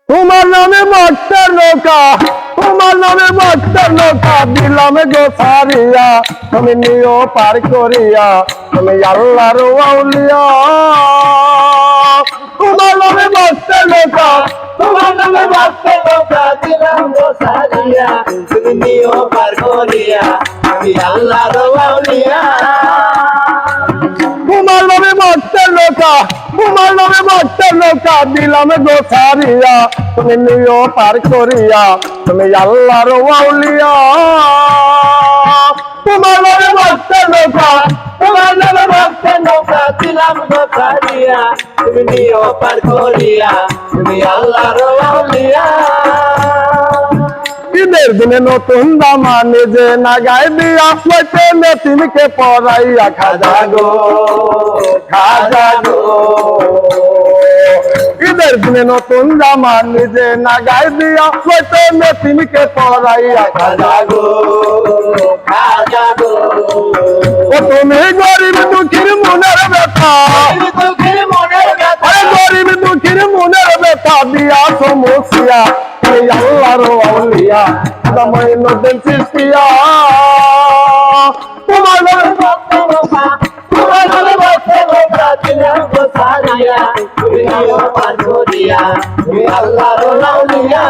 তোমার নামে ভক্তের নৌকা, তোমার নামে ভক্তের নৌকা দিলাম গো ছাড়িয়া, তুমি নিও পার করিয়া, তুমি আল্লাহর আউলিয়া। তোমার নামে ভক্তের নৌকা, তোমার নামে ভক্তের নৌকা দিলাম গো ছাড়িয়া, তুমি নিও পার করিয়া, আমি আল্লাহর আউলিয়া। তোমার নামে ভক্তের নৌকা, তোমার নামে ভক্তের নৌকা দিলাম গো ছাড়িয়া, তুমি নিও পার করিয়া, তুমি আল্লাহর আউলিয়া। তোমার নামে ভক্তের নৌকা, তোমার নামে ভক্তের নৌকা দিলাম গো ছাড়িয়া, তুমি নিও পার করিয়া, তুমি আল্লাহর আউলিয়া। ঈদের দিনে নতুন জামা নিজে না গায়ে দিয়া, হইতে মেতিমকে পড়াইয়া খাজা গো, খাজা গো। ঈদের দিনে নতুন জামা নিজে না গায়ে দিয়া, হইতে মেতিমকে পড়াইয়া খাজা গো, খাজা গো। ও তুমি গরিব দুঃখীর মনের ব্যথা, তুমি দুঃখের মনের ব্যথা, গরিব দুঃখীর মনের ব্যথা দিয়া সমস্যা, তুমি আল্লাহর আউলিয়া, মঈনুদ্দিন চিশতিয়া। তোমার নামে ভক্তের নৌকা, তোমার নামে ভক্তের নৌকা দিলাম গো ছাড়িয়া, তুমি নিও পার করিয়া, তুমি আল্লাহর আউলিয়া।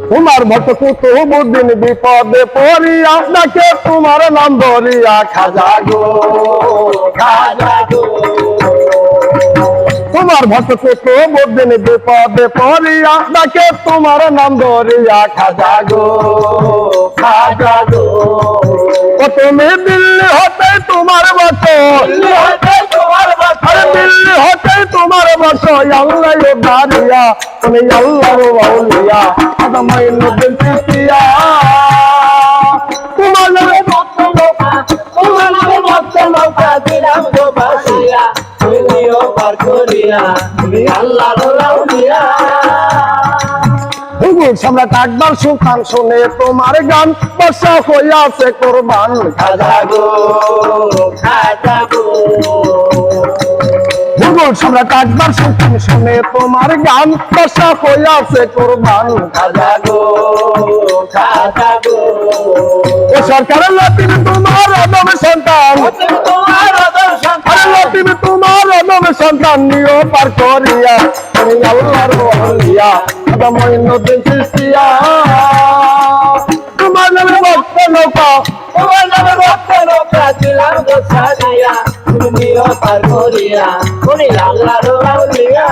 তোমার ভক্ত কুতুবুদ্দিন বিপদে পড়িয়া, ডাকে তোমার নাম ধরিয়া খাজা গো, খাজা গো। তোমার ভক্ত কুতুবুদ্দিন বিপদে পড়িয়া, ডাকে তোমার নাম ধরিয়া খাজা গো, খাজা গো। ও তুমি দিল্লি হতে তোমার বসো, দিল্লি হতে তোমার বসো, আরে দিল্লি হতে তোমার বসো, আল্লাহ দাঁড়িয়া, তুমি আল্লাহর আউলিয়া, মঈনুদ্দিন চিশতিয়া। তোমার নামে ভক্তের নৌকা, তোমার নামে ভক্তের নৌকা দিলাম গো ভাসিয়া, তুমি নিও পার করিয়া, তুমি আল্লাহর আউলিয়া। হুজুর সম্রাট আকবর সুলতান শুনে তোমার গান, বর্ষা হইয়াছে কোরবান খাজা খাজা গো, খাজা গো। হুজুর সম্রাট আকবর সুলতান শুনে তোমার গান, বর্ষা হইয়াছে কোরবান খাজা গো, খাজা গো। ও সরকারের লতিফ তোমার অদম সন্তান, তুমি তোমার আদর আরে সন্তান, লতিফ তোমার অদম সন্তান নিও পার করিয়া, তুমি আল্লাহর আউলিয়া, মঈনুদ্দিন চিশতিয়া। তোমার নামে ভক্ত নৌকা, তোমার নামে ভক্তের নৌকা দিলাম গো ছাড়িয়া, তুমি নিও পার করিয়া, তুমি আল্লাহর আউলিয়া।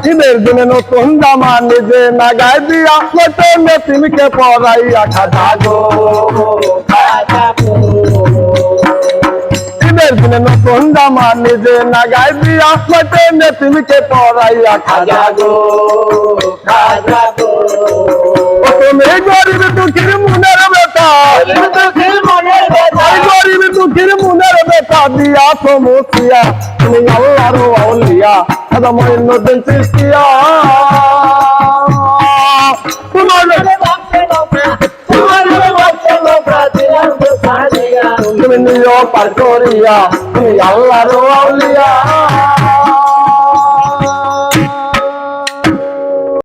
ঈদের দিনে নতুন জামা নিজে না গায়ে দিয়া, হইতে মেতিমকে পড়াইয়া খাজা গো, খাজা গো। ঈদের দিনে নতুন জামা নিজে না গায়ে দিয়া, হইতে মেতিমকে পড়াইয়া খাজা খাজা গো, খাজা গো। ও তুমি গরিব দুঃখীর মনের ব্যথা, তুমি দুঃখের মনের ব্যথা, গরিব দুঃখীর মনের ব্যথা দিয়া সমস্যা, তুমি আল্লাহর আউলিয়া, মঈনুদ্দিন চিশতিয়া। তোমার নামে ভক্তের নৌকা, তোমার নামে ভক্তের নৌকা দিলাম গো ছাড়িয়া, তুমি নিও পার করিয়া, তুমি আল্লাহর আউলিয়া।